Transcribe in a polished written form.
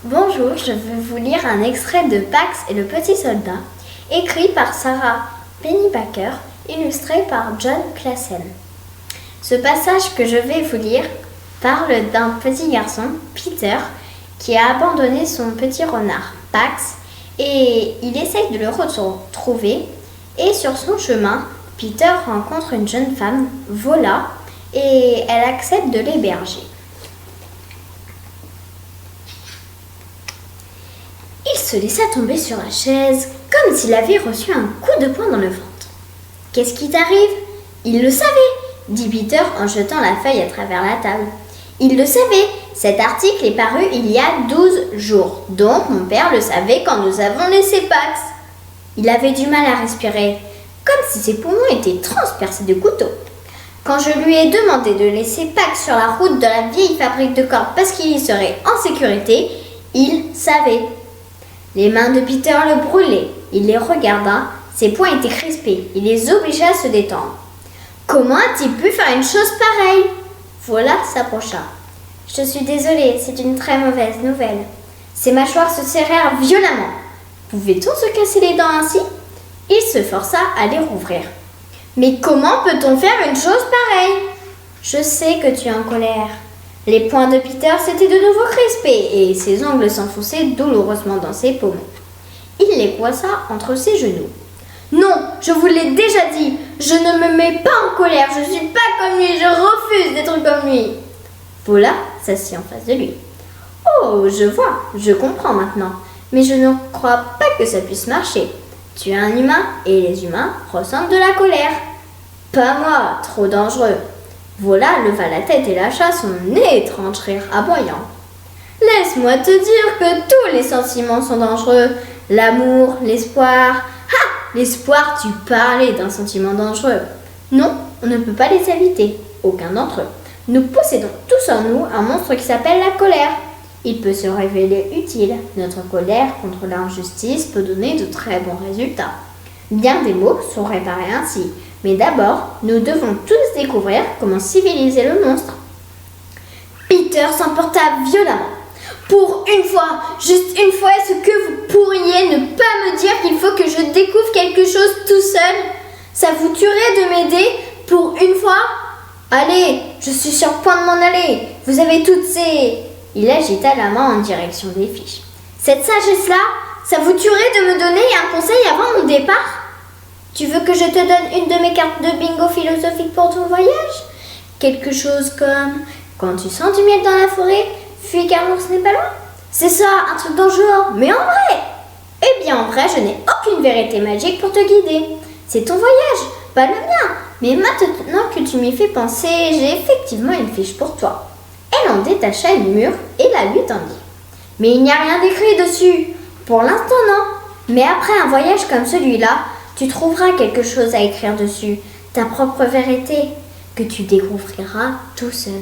Bonjour, je vais vous lire un extrait de Pax et le petit soldat, écrit par Sarah Pennypacker, illustré par John Classen. Ce passage que je vais vous lire parle d'un petit garçon, Peter, qui a abandonné son petit renard, Pax, et il essaye de le retrouver. Et sur son chemin, Peter rencontre une jeune femme, Vola, et elle accepte de l'héberger. Il se laissa tomber sur la chaise, comme s'il avait reçu un coup de poing dans le ventre. « Qu'est-ce qui t'arrive » ? « Il le savait » dit Peter en jetant la feuille à travers la table. « Il le savait. Cet article est paru il y a 12 jours. Donc mon père le savait quand nous avons laissé Pax. » Il avait du mal à respirer, comme si ses poumons étaient transpercés de couteaux. Quand je lui ai demandé de laisser Pax sur la route de la vieille fabrique de cordes parce qu'il y serait en sécurité, il savait. Les mains de Peter le brûlaient. Il les regarda. Ses poings étaient crispés. Il les obligea à se détendre. Comment a-t-il pu faire une chose pareille ? Vola s'approcha. Je suis désolée, c'est une très mauvaise nouvelle. Ses mâchoires se serrèrent violemment. Pouvait-on se casser les dents ainsi ? Il se força à les rouvrir. Mais comment peut-on faire une chose pareille ? Je sais que tu es en colère. Les poings de Peter s'étaient de nouveau crispés et ses ongles s'enfonçaient douloureusement dans ses poumons. Il les coinça entre ses genoux. Non, je vous l'ai déjà dit, je ne me mets pas en colère, je suis pas comme lui, je refuse d'être comme lui. Vola s'assit en face de lui. Oh, je vois, je comprends maintenant, mais je ne crois pas que ça puisse marcher. Tu es un humain et les humains ressentent de la colère. Pas moi, trop dangereux. Vola leva la tête et lâcha son étrange rire aboyant. Laisse-moi te dire que tous les sentiments sont dangereux. L'amour, l'espoir. L'espoir, tu parlais d'un sentiment dangereux. Non, on ne peut pas les éviter, aucun d'entre eux. Nous possédons tous en nous un monstre qui s'appelle la colère. Il peut se révéler utile. Notre colère contre l'injustice peut donner de très bons résultats. Bien des maux sont réparés ainsi. Mais d'abord, nous devons tous découvrir comment civiliser le monstre. Peter s'emporta violemment. Pour une fois, juste une fois, est-ce que vous pourriez ne pas me dire qu'il faut que je découvre quelque chose tout seul ? Ça vous tuerait de m'aider pour une fois ? Allez, je suis sur le point de m'en aller. Vous avez toutes ces... Il agita la main en direction des fiches. Cette sagesse-là, ça vous tuerait de me donner un conseil avant mon départ ? Tu veux que je te donne une de mes cartes de bingo philosophique pour ton voyage ? Quelque chose comme « Quand tu sens du miel dans la forêt, fuis car l'ours n'est pas loin ». C'est ça, un truc dans le genre, mais en vrai. Eh bien, en vrai, je n'ai aucune vérité magique pour te guider. C'est ton voyage, pas le mien. Mais maintenant que tu m'y fais penser, j'ai effectivement une fiche pour toi. Elle en détacha une mûre et la lui tendit. Mais il n'y a rien d'écrit dessus. Pour l'instant, non. Mais après un voyage comme celui-là, tu trouveras quelque chose à écrire dessus. Ta propre vérité, que tu découvriras tout seul.